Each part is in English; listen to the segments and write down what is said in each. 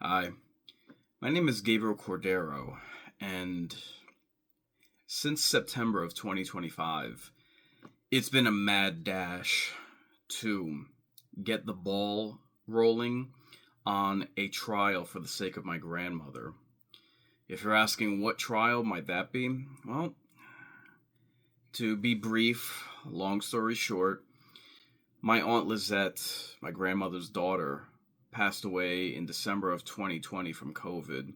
Hi, my name is Gabriel Cordero, and since September of 2025, it's been a mad dash to get the ball rolling on a trial for the sake of my grandmother. If you're asking what trial might that be, well, to be brief, long story short, my Aunt Lizette, my grandmother's daughter, passed away in December of 2020 from COVID.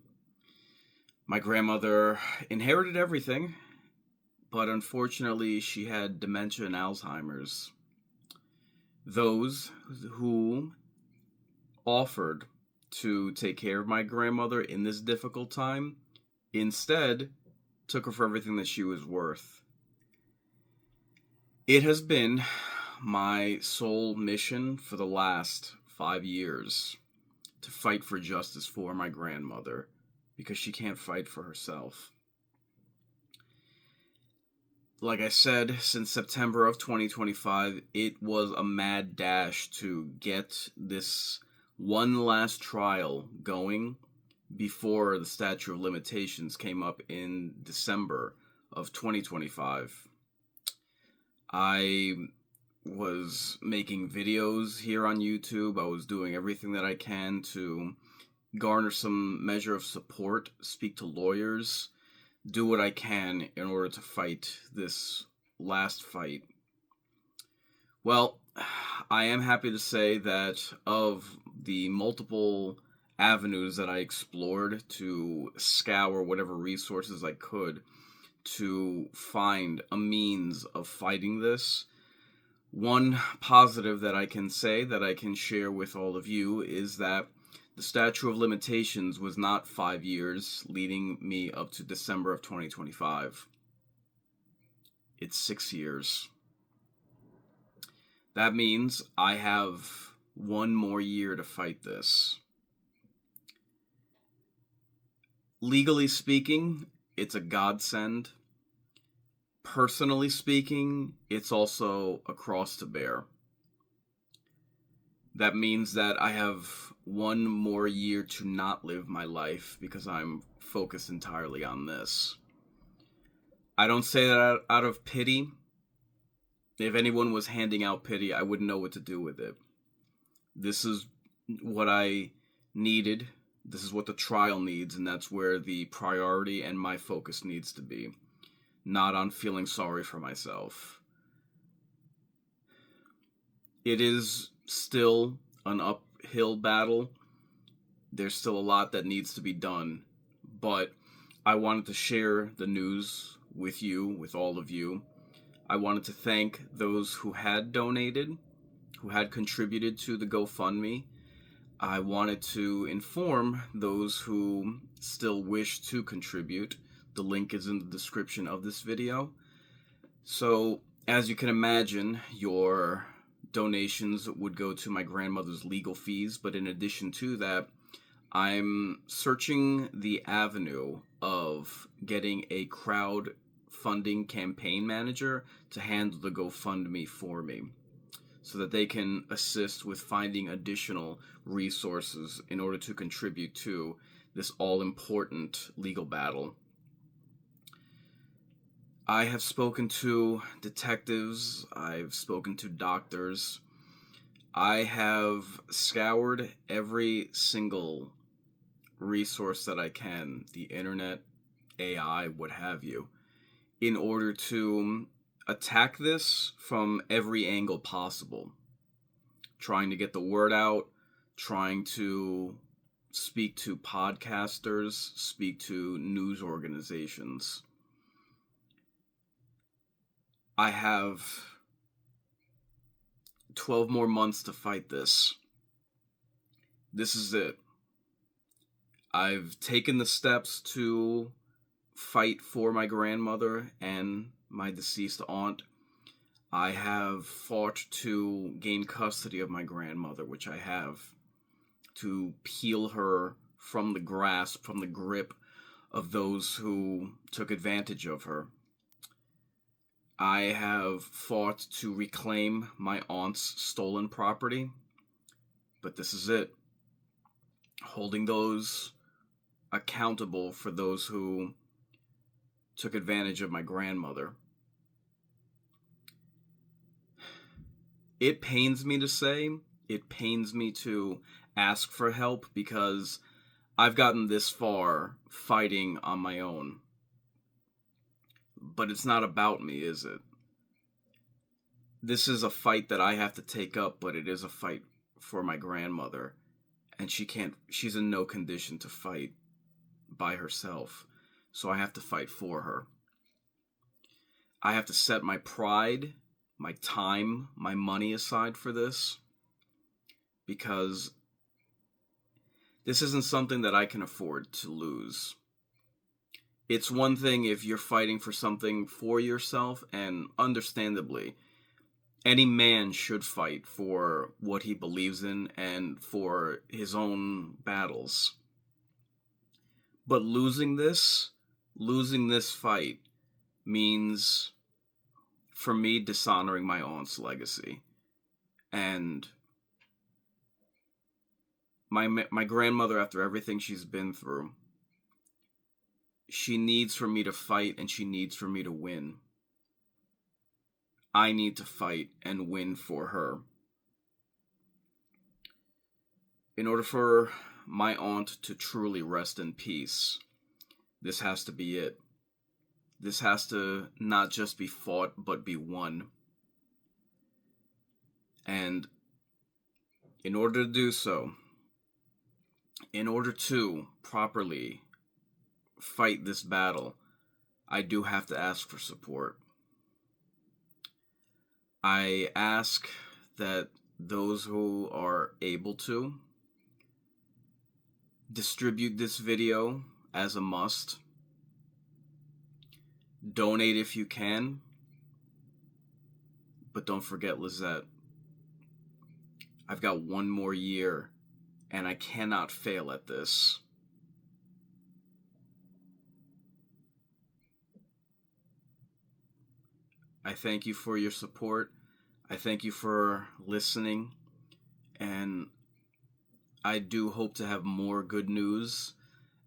My grandmother inherited everything, but unfortunately she had dementia and Alzheimer's. Those who offered to take care of my grandmother in this difficult time instead took her for everything that she was worth. It has been my sole mission for the last 5 years to fight for justice for my grandmother because she can't fight for herself. Like I said, since September of 2025, it was a mad dash to get this one last trial going before the statute of limitations came up in December of 2025. I was making videos here on YouTube. I was doing everything that I can to garner some measure of support, speak to lawyers, do what I can in order to fight this last fight. Well, I am happy to say that of the multiple avenues that I explored to scour whatever resources I could to find a means of fighting this, one positive that I can say that I can share with all of you is that the statute of limitations was not 5 years, leading me up to December of 2025. It's 6 years. That means I have one more year to fight this. Legally speaking, it's a godsend. Personally speaking, it's also a cross to bear. That means that I have one more year to not live my life because I'm focused entirely on this. I don't say that out of pity. If anyone was handing out pity, I wouldn't know what to do with it. This is what I needed. This is what the trial needs, and that's where the priority and my focus needs to be. Not on feeling sorry for myself. It is still an uphill battle. There's still a lot that needs to be done, but I wanted to share the news with you, with all of you. I wanted to thank those who had donated, who had contributed to the GoFundMe. I wanted to inform those who still wish to contribute. The link is in the description of this video. So, as you can imagine, your donations would go to my grandmother's legal fees, but in addition to that, I'm searching the avenue of getting a crowdfunding campaign manager to handle the GoFundMe for me so that they can assist with finding additional resources in order to contribute to this all-important legal battle. I have spoken to detectives, I've spoken to doctors, I have scoured every single resource that I can, the internet, AI, what have you, in order to attack this from every angle possible. Trying to get the word out, trying to speak to podcasters, speak to news organizations. I have 12 more months to fight this. This is it. I've taken the steps to fight for my grandmother and my deceased aunt. I have fought to gain custody of my grandmother, which I have, to peel her from the grasp, from the grip of those who took advantage of her. I have fought to reclaim my aunt's stolen property, but this is it. holding those accountable for those who took advantage of my grandmother. It pains me to say, it pains me to ask for help, because I've gotten this far fighting on my own. But it's not about me, is it? This is a fight that I have to take up, but it is a fight for my grandmother. And she's in no condition to fight by herself. So I have to fight for her. I have to set my pride, my time, my money aside for this. Because this isn't something that I can afford to lose. It's one thing if you're fighting for something for yourself, and understandably, any man should fight for what he believes in and for his own battles. But losing this fight means, for me, dishonoring my aunt's legacy. And my grandmother, after everything she's been through, she needs for me to fight, and she needs for me to win. I need to fight and win for her. In order for my aunt to truly rest in peace, this has to be it. This has to not just be fought, but be won. And in order to do so, in order to properly fight this battle, I do have to ask for support. I ask that those who are able to distribute this video as a must. Donate if you can. But don't forget Lizette. I've got one more year, and I cannot fail at this. I thank you for your support. I thank you for listening. And I do hope to have more good news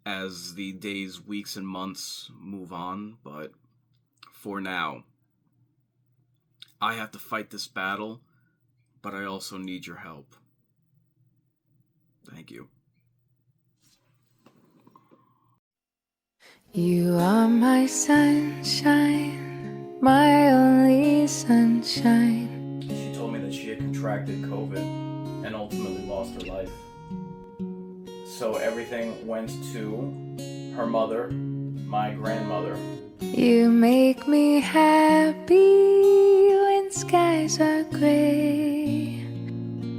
as the days, weeks, and months move on. But for now, I have to fight this battle, but I also need your help. Thank you. You are my sunshine, my only sunshine. She told me that she had contracted COVID and ultimately lost her life. So everything went to her mother, my grandmother. You make me happy when skies are gray.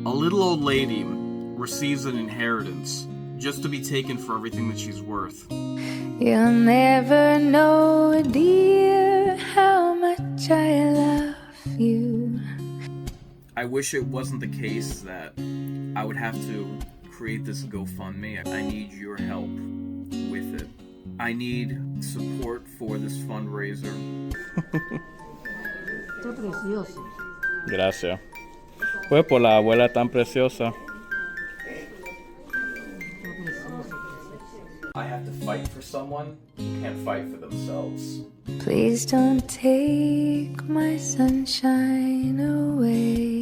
A little old lady receives an inheritance just to be taken for everything that she's worth. You'll never know, dear, how much I love you. I wish it wasn't the case that I would have to create this GoFundMe. I need your help with it. I need support for this fundraiser. Gracias. Pues por la abuela tan preciosa. I have to fight for someone who can't fight for themselves. Please don't take my sunshine away.